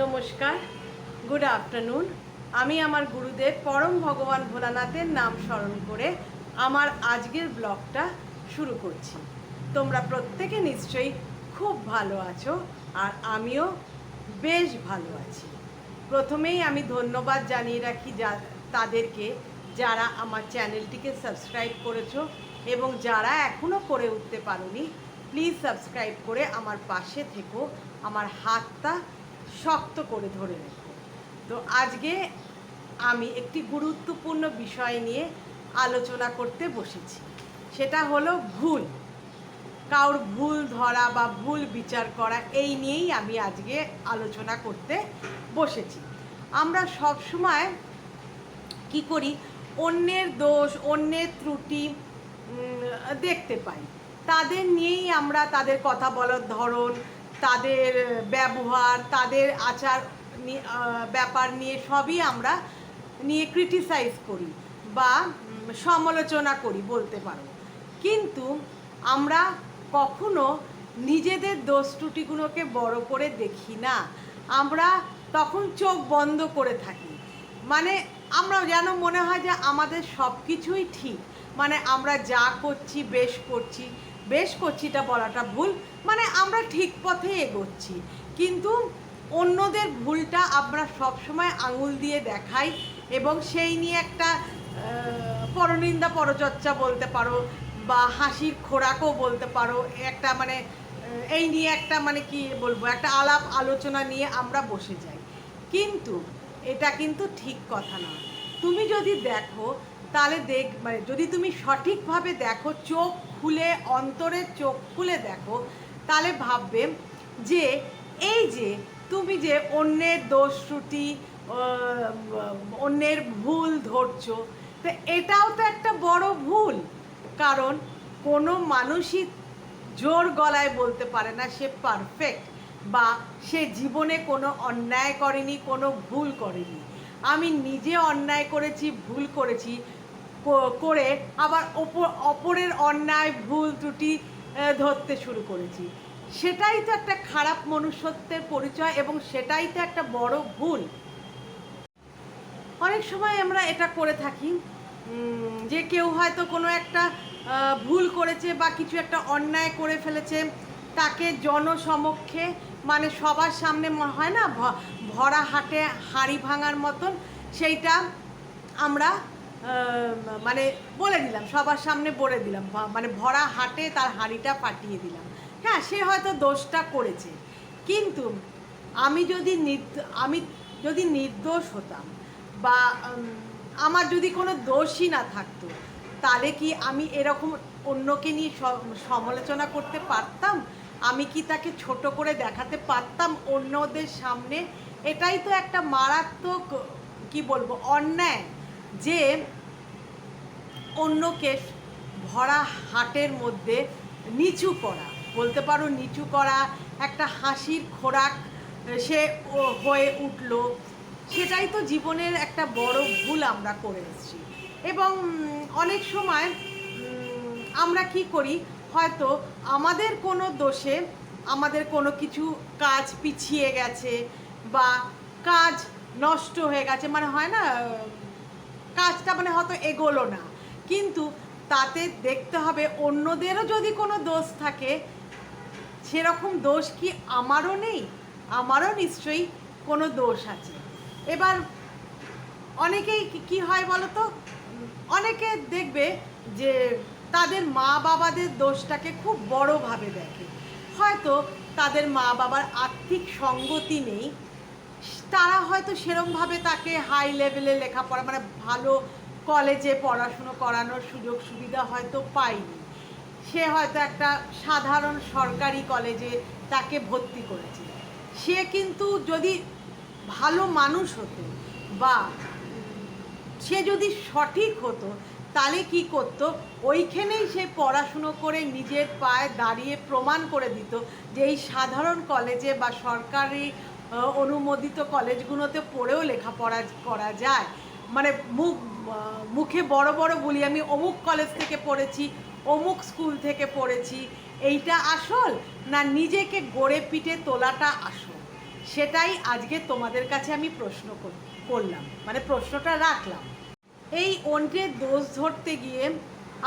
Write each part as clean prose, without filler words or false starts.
নমস্কার, good afternoon. আমি আমার গুরুদেব পরম ভগবান ভোলানাথের নাম স্মরণ করে আমার আজকের ব্লগটা শুরু করছি। তোমরা প্রত্যেকে নিশ্চয়ই খুব ভালো আছো, আর আমিও বেশ ভালো আছি। প্রথমেই আমি ধন্যবাদ জানিয়ে রাখি তাদেরকে যারা আমার চ্যানেলটিকে সাবস্ক্রাইব করেছো, এবং যারা এখনও করে উঠতে পারোনি, প্লিজ সাবস্ক্রাইব করে আমার পাশে থেকো, আমার হাতটা শক্ত করে ধরে রেখো। তো আজকে আমি একটি গুরুত্বপূর্ণ বিষয় নিয়ে আলোচনা করতে বসেছি। সেটা হলো ভুল, কারোর ভুল ধরা বা ভুল বিচার করা, এই নিয়েই আমি আজকে আলোচনা করতে বসেছি। আমরা সব সময় কি করি, অন্যের দোষ, অন্যের ত্রুটি দেখতে পাই, তাদের নিয়েই আমরা তাদের কথা বলার ধরন, তাদের ব্যবহার, তাদের আচার ব্যাপার নিয়ে সবই আমরা নিয়ে ক্রিটিসাইজ করি বা সমালোচনা করি বলতে পারো। কিন্তু আমরা কখনো নিজেদের দোষ ত্রুটিগুলোকে বড় করে দেখি না, আমরা তখন চোখ বন্ধ করে থাকি। মানে আমরা যেন মনে হয় যে আমাদের সব কিছুই ঠিক, মানে আমরা যা করছি বেশ করছিটা বলাটা ভুল, মানে আমরা ঠিক পথে এগোচ্ছি। কিন্তু অন্যদের ভুলটা আমরা সবসময় আঙুল দিয়ে দেখাই, এবং সেই নিয়ে একটা পরনিন্দা পরচর্চা বলতে পারো, বা হাসির খোরাকও বলতে পারো, একটা মানে এই নিয়ে একটা মানে কি বলবো, একটা আলাপ আলোচনা নিয়ে আমরা বসে যাই। কিন্তু এটা কিন্তু ঠিক কথা না। তুমি যদি দেখো তাহলে মানে যদি তুমি সঠিকভাবে দেখো, চোখ খুলে, অন্তরের চোখ খুলে দেখো, তাহলে ভাববে যে এই যে তুমি যে অন্যের দোষ ত্রুটি, অন্যের ভুল ধরছো, তো এটাও তো একটা বড় ভুল। কারণ কোনো মানুষই জোর গলায় বলতে পারে না সে পারফেক্ট, বা সে জীবনে কোনো অন্যায় করেনি, কোনো ভুল করেনি। আমি নিজে অন্যায় করেছি, ভুল করেছি, করে আবার অপরের অন্যায় ভুল ত্রুটি ধরতে শুরু করেছি। সেটাই তো একটা খারাপ মনুষ্যত্বের পরিচয়, এবং সেটাই তো একটা বড় ভুল। অনেক সময় আমরা এটা করে থাকি যে কেউ হয়তো কোনো একটা ভুল করেছে বা কিছু একটা অন্যায় করে ফেলেছে, তাকে জনসমক্ষে, মানে সবার সামনে হয় না, ভরা হাটে হাঁড়ি ভাঙার মতন, সেইটা আমরা মানে বলে দিলাম, সবার সামনে বলে দিলাম, মানে ভরা হাটে তার হাঁড়িটা ফাটিয়ে দিলাম। হ্যাঁ, সে হয়তো দোষটা করেছে, কিন্তু আমি যদি নির্দোষ হতাম, বা আমার যদি কোনো দোষই না থাকতো, তাহলে কি আমি এরকম অন্যকে নিয়ে সমালোচনা করতে পারতাম? আমি কি তাকে ছোট করে দেখাতে পারতাম অন্যদের সামনে? এটাই তো একটা মারাত্মক কি বলবো অন্যায়, যে অন্যকে ভরা হাটের মধ্যে নিচু করা, বলতে পারো নিচু করা, একটা হাসির খোরাক সে হয়ে উঠল। সেটাই তো জীবনের একটা বড় ভুল আমরা করে এসেছি। এবং অনেক সময় আমরা কি করি, হয়তো আমাদের কোনো দোষে আমাদের কোনো কিছু কাজ পিছিয়ে গেছে, বা কাজ নষ্ট হয়ে গেছে, মানে হয় না, কাজটা মানে হয়তো এগোলো না, কিন্তু তাতে দেখতে হবে অন্যদেরও যদি কোনো দোষ থাকে, সেরকম দোষ কি আমারও নেই? আমারও নিশ্চয়ই কোনো দোষ আছে। এবার অনেকেই কি হয় বলো তো, অনেকে দেখবে যে তাদের মা বাবাদের দোষটাকে খুব বড়োভাবে দেখে। হয়তো তাদের মা বাবার আর্থিক সঙ্গতি নেই, তারা হয়তো সেরমভাবে তাকে হাই লেভেলে লেখাপড়া, মানে ভালো কলেজে পড়াশুনো করানোর সুযোগ সুবিধা হয়তো পায়নি। সে হয়তো একটা সাধারণ সরকারি কলেজে তাকে ভর্তি করেছে। সে কিন্তু যদি ভালো মানুষ হতো, বা সে যদি সঠিক হতো, তাহলে কি করতো, ওইখানেই সে পড়াশুনো করে নিজের পায়ে দাঁড়িয়ে প্রমাণ করে দিত যে এই সাধারণ কলেজে বা সরকারি অনুমোদিত কলেজগুলোতে পড়েও লেখাপড়া করা যায়। মানে মুখে বড় বড় বলি, আমি অমুক কলেজ থেকে পড়েছি, অমুক স্কুল থেকে পড়েছি, এইটা আসল না নিজেকে গড়ে পিটে তোলাটা আসল? সেটাই আজকে তোমাদের কাছে আমি প্রশ্ন করলাম, মানে প্রশ্নটা রাখলাম। এই অন্যের দোষ ধরতে গিয়ে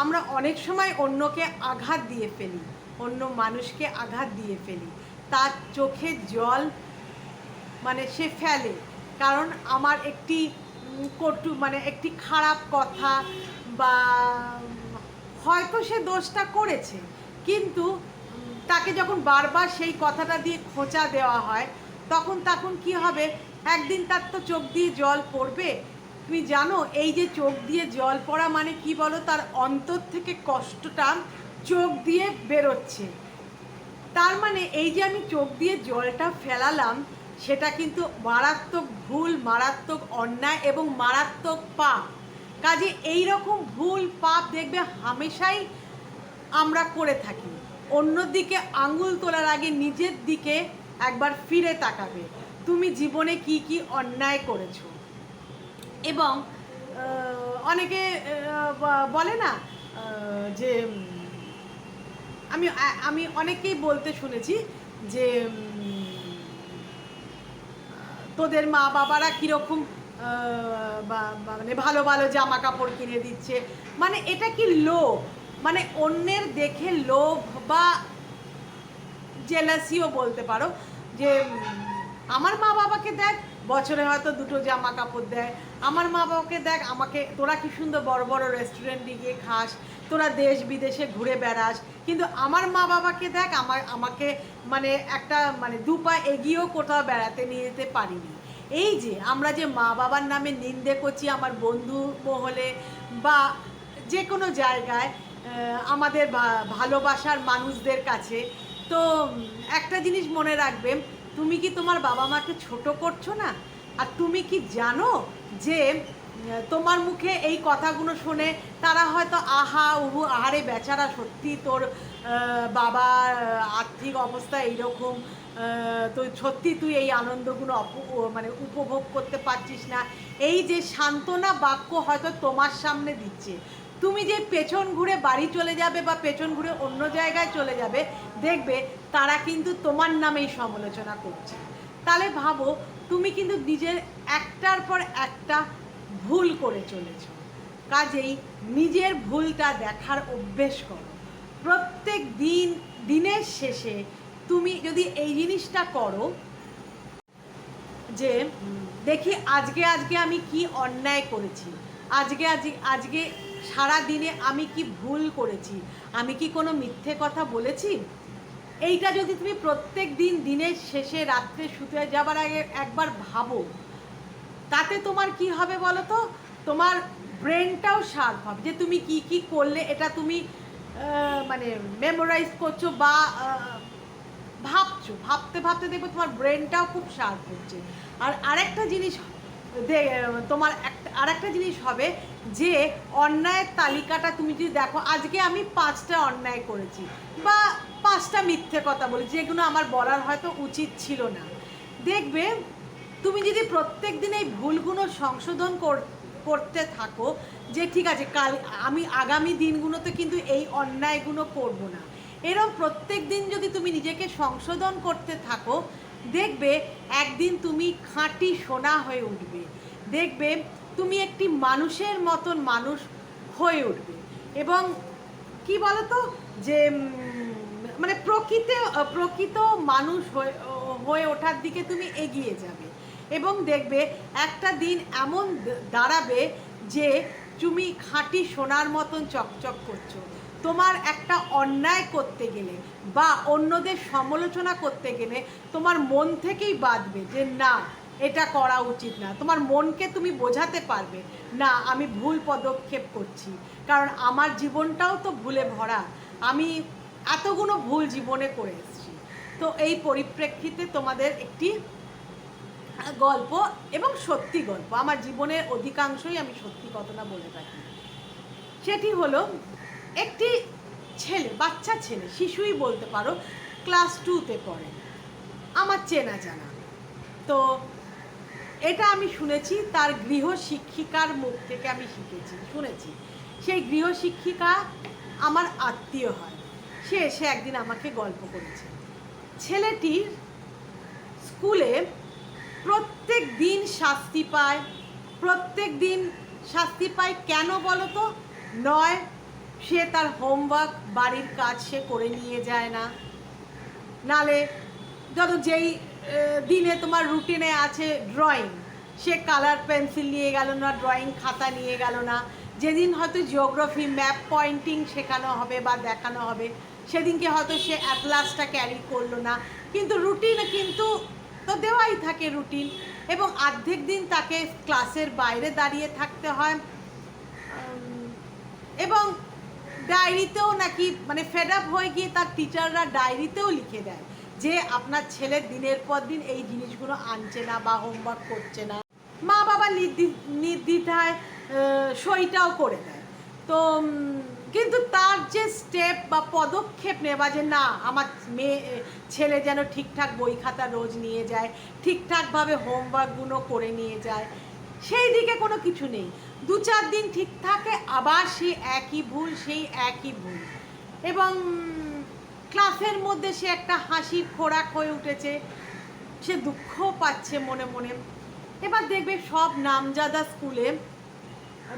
আমরা অনেক সময় অন্যকে আঘাত দিয়ে ফেলি, অন্য মানুষকে আঘাত দিয়ে ফেলি, তার চোখে জল মানে সে ফেলে, কারণ আমার একটি কটু মানে একটি খারাপ কথা, বা হয়তো সে দোষটা করেছে, কিন্তু তাকে যখন বারবার সেই কথাটা দিয়ে খোঁচা দেওয়া হয়, তখন কি হবে, একদিন তার তো চোখ দিয়ে জল পড়বে। তুমি জানো এই যে চোখ দিয়ে জল পড়া মানে কি বলো, তার অন্তর থেকে কষ্টটা চোখ দিয়ে বেরোচ্ছে। তার মানে এই যে আমি চোখ দিয়ে জলটা ফেলালাম, সেটা কিন্তু মারাত্মক ভুল, মারাত্মক অন্যায় এবং মারাত্মক পাপ। কাজে এই রকম ভুল পাপ দেখবে হামেশাই আমরা করে থাকি। অন্যদিকে আঙুল তোলার আগে নিজের দিকে একবার ফিরে তাকাবে, তুমি জীবনে কি কি অন্যায় করেছো। এবং অনেকে বলে না যে আমি আমি অনেকেই বলতে শুনেছি যে তোদের মা বাবারা কীরকম মানে ভালো ভালো জামা কাপড় কিনে দিচ্ছে, মানে এটা কি লোভ, মানে অন্যের দেখে লোভ বা জেলাসিও বলতে পারো, যে আমার মা বাবাকে দেখ বছরে হয়তো 2টো জামা কাপড় দেয়, আমার মা বাবাকে দেখ আমাকে, তোরা কি সুন্দর বড় বড় রেস্টুরেন্টে গিয়ে খাস, তোরা দেশ বিদেশে ঘুরে বেড়াস, কিন্তু আমার মা বাবাকে দেখ আমাকে মানে একটা মানে 2 পা এগিয়েও কোথাও বেড়াতে নিয়ে যেতে পারিনি। এই যে আমরা যে মা বাবার নামে নিন্দে করছি আমার বন্ধু মহলে বা যে কোনো জায়গায় আমাদের ভালোবাসার মানুষদের কাছে, তো একটা জিনিস মনে রাখবে, তুমি কি তোমার বাবা মাকে ছোট করছো না? আর তুমি কি জানো যে তোমার মুখে এই কথাগুলো শুনে তারা হয়তো আহা উহু আহারে বেচারা, সত্যি তোর বাবার আর্থিক অবস্থা এইরকম, তো সত্যি তুই এই আনন্দগুলো মানে উপভোগ করতে পারছিস না, এই যে সান্ত্বনা বাক্য হয়তো তোমার সামনে দিচ্ছে। তুমি যে পেছন ঘুরে বাড়ি চলে যাবে বা পেছন ঘুরে অন্য জায়গায় চলে যাবে, দেখবে তারা কিন্তু তোমার নামেই সমালোচনা করছে। তাহলে ভাবো তুমি কিন্তু নিজের একটার পর একটা ভুল করে চলেছ। কাজেই নিজের ভুলটা দেখার অভ্যেস করো। প্রত্যেক দিনের শেষে তুমি যদি এই জিনিসটা করো যে দেখি আজকে আমি কি অন্যায় করেছি, আজকে সারা দিনে আমি কি ভুল করেছি, আমি কি কোনো মিথ্যে কথা বলেছি, এইটা যদি তুমি প্রত্যেক দিনের শেষে রাত্রে শুতে যাবার আগে একবার ভাবো, তাতে তোমার কি হবে বলো তো, তোমার ব্রেনটাও শার্প হবে, যে তুমি কি কি করলে এটা তুমি মানে মেমোরাইজ করছো বা ভাবতে দেখবে তোমার ব্রেনটাও খুব শার্প হচ্ছে। আর আরেকটা জিনিস আরেকটা জিনিস হবে যে অন্যায়ের তালিকাটা তুমি যদি দেখো, আজকে আমি 5টা অন্যায় করেছি বা 5টা মিথ্যে কথা বলেছি যেগুলো আমার বলার হয়তো উচিত ছিল না, দেখবে তুমি যদি প্রত্যেক দিন এই ভুলগুলো সংশোধন করতে থাকো, যে ঠিক আছে আমি আগামী দিনগুলোতে কিন্তু এই অন্যায়গুলো করবো না, এরকম প্রত্যেক দিন যদি তুমি নিজেকে সংশোধন করতে থাকো, দেখবে একদিন তুমি খাঁটি সোনা হয়ে উঠবে, দেখবে তুমি একটি মানুষের মতন মানুষ হয়ে উঠবে। এবং কি বলতো যে মানে প্রকৃত মানুষ হয়ে ওঠার দিকে তুমি এগিয়ে যাবে, এবং দেখবে একটা দিন এমন দাঁড়াবে যে তুমি খাঁটি সোনার মতন চকচক করছো। তোমার একটা অন্যায় করতে গেলে বা অন্যদের সমালোচনা করতে গেলে তোমার মন থেকেই বাঁধবে যে না এটা করা উচিত না, তোমার মনকে তুমি বোঝাতে পারবে না আমি ভুল পদক্ষেপ করছি, কারণ আমার জীবনটাও তো ভুলে ভরা, আমি এতগুলো ভুল জীবনে করে এসেছি। তো এই পরিপ্রেক্ষিতে তোমাদের একটি গল্প, এবং সত্যি গল্প, আমার জীবনের অধিকাংশই আমি সত্যি ঘটনা বলে থাকি। সেটি হলো একটি বাচ্চা ছেলে, শিশুই বলতে পারো, ক্লাস 2তে পড়ে, আমার চেনা জানা। তো এটা আমি শুনেছি তার গৃহশিক্ষিকার মুখ থেকে, আমি শুনেছি সেই গৃহশিক্ষিকা আমার আত্মীয় হয়, সে এসে একদিন আমাকে গল্প করেছে। ছেলেটির স্কুলে শাস্তি পায়, প্রত্যেক দিন শাস্তি পায়। কেন বলো তো? নয় সে তার হোমওয়ার্ক বাড়ির কাজ সে করে নিয়ে যায় না, নালে যত যেই দিনে তোমার রুটিনে আছে ড্রয়িং, সে কালার পেন্সিল নিয়ে গেল না, ড্রয়িং খাতা নিয়ে গেল না। যেদিন হয়তো জিওগ্রাফি ম্যাপ পয়েন্টিং শেখানো হবে বা দেখানো হবে, সেদিনকে হয়তো সে অ্যাটলাসটা ক্যারি করলো না। কিন্তু রুটিন কিন্তু তো দেওয়াই থাকে রুটিন, এবং অর্ধেক দিন তাকে ক্লাসের বাইরে দাঁড়িয়ে থাকতে হয়। এবং ডায়েরিতেও নাকি মানে ফেড আপ হয়ে গিয়ে তার টিচাররা ডায়েরিতেও লিখে দেয় যে আপনার ছেলে দিনের পর দিন এই জিনিসগুলো আনছে না বা হোমওয়ার্ক করছে না। মা বাবা নির্দ্বিধায় সইটাও করে দেয়। তো কিন্তু তার যে স্টেপ বা পদক্ষেপ নেওয়া, যে না আমার ছেলে যেন ঠিকঠাক বই খাতা রোজ নিয়ে যায়, ঠিকঠাকভাবে হোমওয়ার্কগুলো করে নিয়ে যায়, সেই দিকে কোনো কিছু নেই। 2-4 দিন ঠিক থাকে, আবার সেই একই ভুল, সেই একই ভুল। এবং ক্লাসের মধ্যে সে একটা হাসির খোরাক হয়ে উঠেছে, সে দুঃখ পাচ্ছে মনে মনে। এবার দেখবে সব নামজাদা স্কুলে,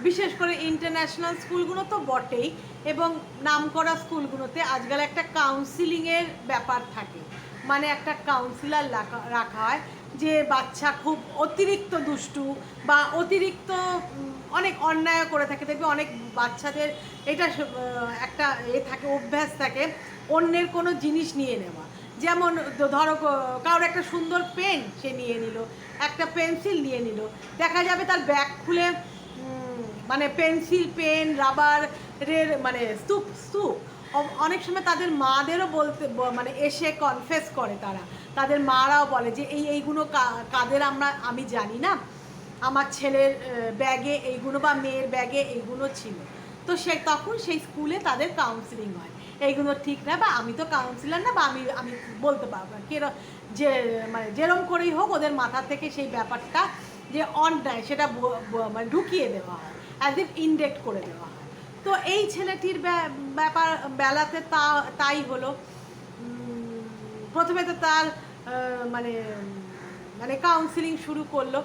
বিশেষ করে ইন্টারন্যাশনাল স্কুলগুলো তো বটেই, এবং নামকরা স্কুলগুলোতে আজকাল একটা কাউন্সিলিংয়ের ব্যাপার থাকে। মানে একটা কাউন্সিলার রাখা হয়, যে বাচ্চা খুব অতিরিক্ত দুষ্টু বা অতিরিক্ত অনেক অন্যায় করে থাকে। দেখবে অনেক বাচ্চাদের এটা একটা থাকে, অভ্যাস থাকে অন্যের কোনো জিনিস নিয়ে নেওয়া। যেমন ধরো কারোর একটা সুন্দর পেন সে নিয়ে নিল, একটা পেন্সিল নিয়ে নিল, দেখা যাবে তার ব্যাগ খুলে মানে পেন্সিল, পেন, রাবারের মানে স্তূপ অনেক সময় তাদের মাদেরও বলতে মানে এসে কনফেস করে, তাদের মারাও বলে যে এইগুলো কাদের আমি জানি না, আমার ছেলের ব্যাগে এইগুলো বা মেয়ের ব্যাগে এইগুলো ছিল। তো তখন সেই স্কুলে তাদের কাউন্সিলিং হয়, এইগুলো ঠিক না, বা আমি তো কাউন্সিলার না, বা আমি বলতে পারবো না, যে মানে যেরম করেই হোক ওদের মাথা থেকে সেই ব্যাপারটা যে অন্যায় সেটা মানে ঢুকিয়ে দেওয়া হয়, অ্যাজ ইফ ইনডেক্ট করে দেওয়া হয়। তো এই ছেলেটির বেলাতে তাই হলো। প্রথমে তো তার মানে মানে কাউন্সিলিং শুরু করলো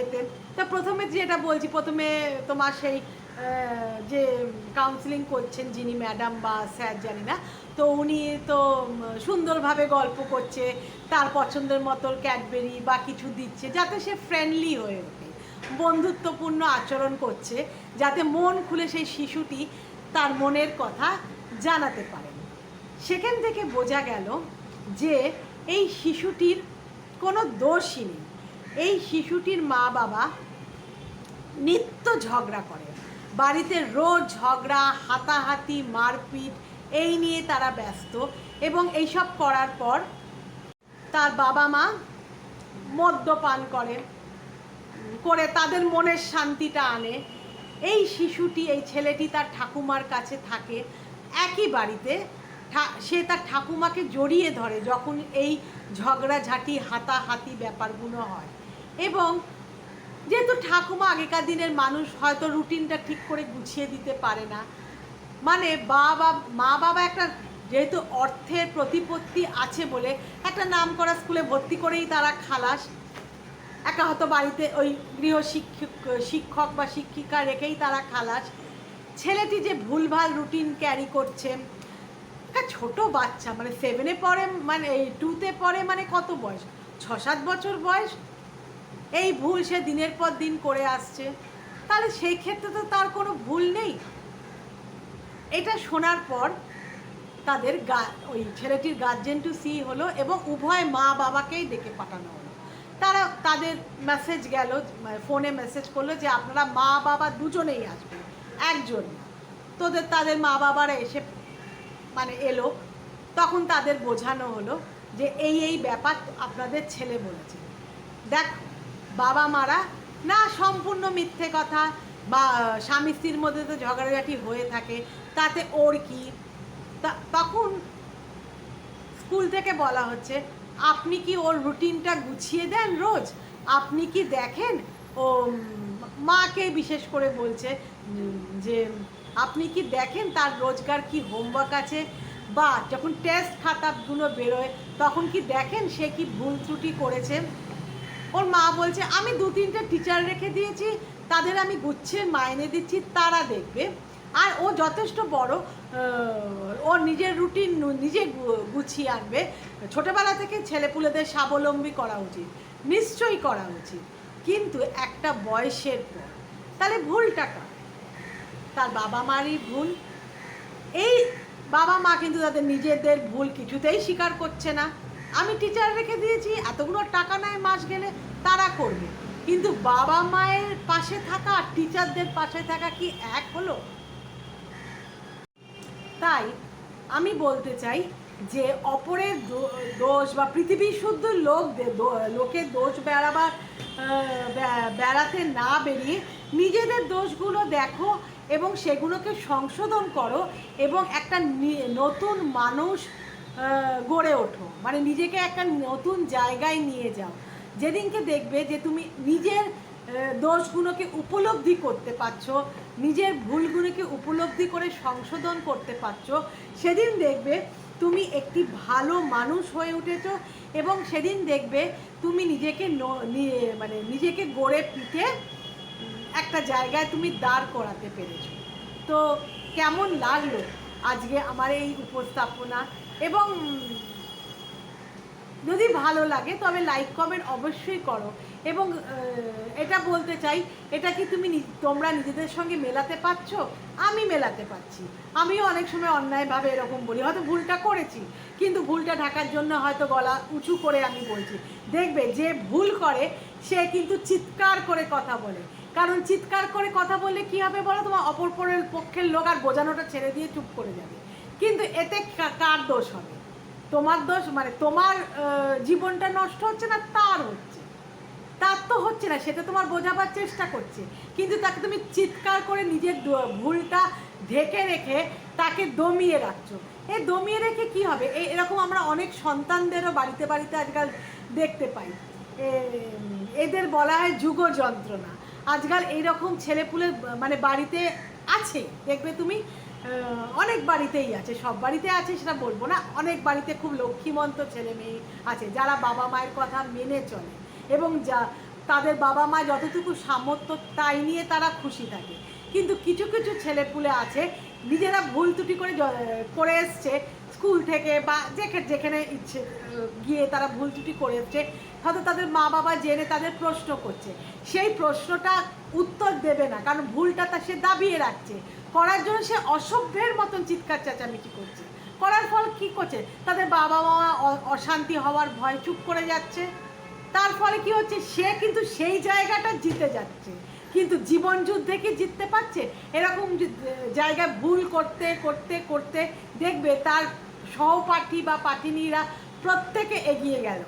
এতে। তা প্রথমে যেটা বলছি, প্রথমে তোমার সেই যে কাউন্সিলিং করছেন যিনি ম্যাডাম বা স্যার জানি না, তো উনি তো সুন্দরভাবে গল্প করছে, তার পছন্দের মতো ক্যাডবেরি বা কিছু দিচ্ছে যাতে সে ফ্রেন্ডলি হয়ে ওঠে, বন্ধুত্বপূর্ণ আচরণ করছে, যাতে মন খুলে সেই শিশুটি তার মনের কথা জানাতে পারে। সেখান থেকে বোঝা গেল যে এই শিশুটির কোনো দোষই নেই। এই শিশুটির মা বাবা নিত্য ঝগড়া করে, বাড়িতে রোজ ঝগড়া, হাতাহাতি, মারপিট, এই নিয়ে তারা ব্যস্ত। এবং এইসব করার পর তার বাবা মা মদ্যপান করে তাদের মনের শান্তিটা আনে। এই শিশুটি, এই ছেলেটি তার ঠাকুমার কাছে থাকে, একই বাড়িতে। সে তার ঠাকুমাকে জড়িয়ে ধরে যখন এই ঝগড়াঝাঁটি, হাতাহাতি ব্যাপারগুলো হয়। এবং যেহেতু ঠাকুমা আগেকার দিনের মানুষ, হয়তো রুটিনটা ঠিক করে গুছিয়ে দিতে পারে না, মানে মা বাবা একটা যেহেতু অর্থের প্রতিপত্তি আছে বলে একটা নামকরা স্কুলে ভর্তি করেই তারা খালাস, একা হয়তো বাড়িতে ওই গৃহ শিক্ষক বা শিক্ষিকা রেখেই তারা খালাস। ছেলেটি যে ভুলভাল রুটিন ক্যারি করছে, একটা ছোটো বাচ্চা, মানে 7-এ পড়ে, মানে 2-তে পড়ে, মানে কত বয়স, 6-7 বছর বয়স, এই ভুল সে দিনের পর দিন করে আসছে, তাহলে সেই ক্ষেত্রে তো তার কোনো ভুল নেই। এটা শোনার পর তাদের ওই ছেলেটির গার্জেন টু সি হলো, এবং উভয় মা বাবাকেই ডেকে পাঠানো হলো। তাদের মেসেজ গেল, ফোনে মেসেজ করলো যে আপনারা মা বাবা দুজনেই আসবেন, একজন না। তাদের মা বাবারা এসে মানে এলো, তখন তাদের বোঝানো হলো যে এই ব্যাপার আপনাদের ছেলে বলেছে। দেখ, বাবা মারা না সম্পূর্ণ মিথ্যে কথা, বা স্বামী স্ত্রীর মধ্যে তো ঝগড়াঝাটি হয়ে থাকে, তাতে ওর কি। তখন স্কুল থেকে বলা হচ্ছে, আপনি কি ওর রুটিনটা গুছিয়ে দেন রোজ? আপনি কি দেখেন? ও মাকে বিশেষ করে বলছে যে আপনি কি দেখেন তার রোজগার কি হোমওয়ার্ক আছে, বা যখন টেস্ট খাতাগুলো বেরোয় তখন কি দেখেন সে কি ভুল ত্রুটি করেছে? ওর মা বলছে আমি 2-3টে টিচার রেখে দিয়েছি, তাদের আমি গুচ্ছের মাইনে দিচ্ছি, তারা দেখবে। আর ও যথেষ্ট বড়, ও নিজের রুটিন নিজে গুছিয়ে আনবে। ছোটোবেলা থেকে ছেলেপুলেদের স্বাবলম্বী করা উচিত, নিশ্চয়ই করা উচিত, কিন্তু একটা বয়সের পর। তাহলে ভুলটা কার? তার বাবা মারই ভুল। এই বাবা মা কিন্তু তাদের নিজেদের ভুল কিছুতেই স্বীকার করছে না। আমি টিচার রেখে দিয়েছি, এতগুলো টাকা নেয় মাস গেলে, তারা করবে। কিন্তু বাবা মায়ের পাশে থাকা আর টিচারদের পাশে থাকা কি এক হলো? তাই আমি বলতে চাই যে অপরের দোষ বা পৃথিবীর শুদ্ধ লোকের দোষ বেড়াতে না বেরিয়ে নিজেদের দোষগুলো দেখো এবং সেগুলোকে সংশোধন করো এবং একটা নতুন মানুষ গড়ে ওঠো, মানে নিজেকে একটা নতুন জায়গায় নিয়ে যাও। যেদিনকে দেখবে যে তুমি নিজের দোষগুলোকে উপলব্ধি করতে পারছো, নিজের ভুলগুলোকে উপলব্ধি করে সংশোধন করতে পারছো, সেদিন দেখবে তুমি একটি ভালো মানুষ হয়ে উঠেছো এবং সেদিন দেখবে তুমি নিজেকে গড়ে পিটে একটা জায়গায় তুমি দাঁড় করাতে পেরেছো। তো কেমন লাগলো আজকে আমার এই উপস্থাপনা? এবং যদি ভালো লাগে তবে লাইক কমেন্ট অবশ্যই করো। এবং এটা বলতে চাই, এটা কি তোমরা নিজেদের সঙ্গে মেলাতে পারছো? আমি মেলাতে পারছি। আমিও অনেক সময় অন্যায়ভাবে এরকম বলি, হয়তো ভুলটা করেছি, কিন্তু ভুলটা ঢাকার জন্য হয়তো গলা উঁচু করে আমি বলছি। দেখবে যে ভুল করে সে কিন্তু চিৎকার করে কথা বলে, কারণ চিৎকার করে কথা বললে কী হবে বলো? তোমার অপর পক্ষের লোক আর বোঝানোটা ছেড়ে দিয়ে চুপ করে যাবে। কিন্তু এতে কার দোষ হবে? তোমার দোষ, মানে তোমার জীবনটা নষ্ট হচ্ছে না, তার হচ্ছে। তার তো হচ্ছে না, সেটা তোমার বোঝাবার চেষ্টা করছে, কিন্তু তাকে তুমি চিৎকার করে নিজের ভুলটা ঢেকে রেখে তাকে দমিয়ে রাখছো। এই দমিয়ে রেখে কি হবে? এরকম আমরা অনেক সন্তানদেরও বাড়িতে বাড়িতে আজকাল দেখতে পাই। এদের বলা হয় যুগ যন্ত্রণা। আজকাল এইরকম ছেলেপুলে মানে বাড়িতে আছে, দেখবে তুমি অনেক বাড়িতেই আছে, সব বাড়িতে আছে সেটা বলবো না, অনেক বাড়িতে খুব লক্ষ্মীমন্ত ছেলে মেয়ে আছে যারা বাবা মায়ের কথা মেনে চলে এবং তাদের বাবা মা যতটুকু সামর্থ্য তাই নিয়ে তারা খুশি থাকে। কিন্তু কিছু কিছু ছেলেপুলে আছে নিজেরা ভুল ত্রুটি করে এসছে স্কুল থেকে বা যেখানে ইচ্ছে গিয়ে তারা ভুল ত্রুটি করে এসছে, হয়তো তাদের মা বাবা জেনে তাদের প্রশ্ন করছে, সেই প্রশ্নটা উত্তর দেবে না, কারণ ভুলটা সে দাবিয়ে রাখছে। করার জন্য সে অসভ্যের মতন চিৎকার চেঁচামেচি করছে। করার ফল কী করছে? তাদের বাবা মা অশান্তি হওয়ার ভয় চুপ করে যাচ্ছে। তার ফলে কি হচ্ছে? সে কিন্তু সেই জায়গাটা জিতে যাচ্ছে, কিন্তু জীবন যুদ্ধে কি জিততে পারছে? এরকম জায়গায় ভুল করতে করতে করতে দেখবে তার সহপাঠী বা পাঠিনীরা প্রত্যেকে এগিয়ে গেল,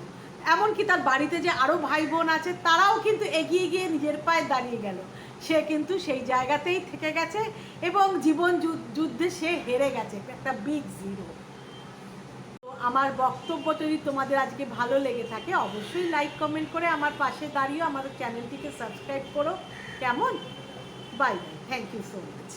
এমনকি তার বাড়িতে যে আরও ভাই বোন আছে তারাও কিন্তু এগিয়ে গিয়ে নিজের পায়ে দাঁড়িয়ে গেল। সে কিন্তু সেই জায়গাতেই থেকে গেছে এবং জীবন যুদ্ধে সে হেরে গেছে, একটা বিগ জিরো। তো আমার বক্তব্য যদি তোমাদের আজকে ভালো লেগে থাকে অবশ্যই লাইক কমেন্ট করে আমার পাশে দাঁড়িয়েও আমাদের চ্যানেলটিকে সাবস্ক্রাইব করো। কেমন? Bye bye, thank you so much.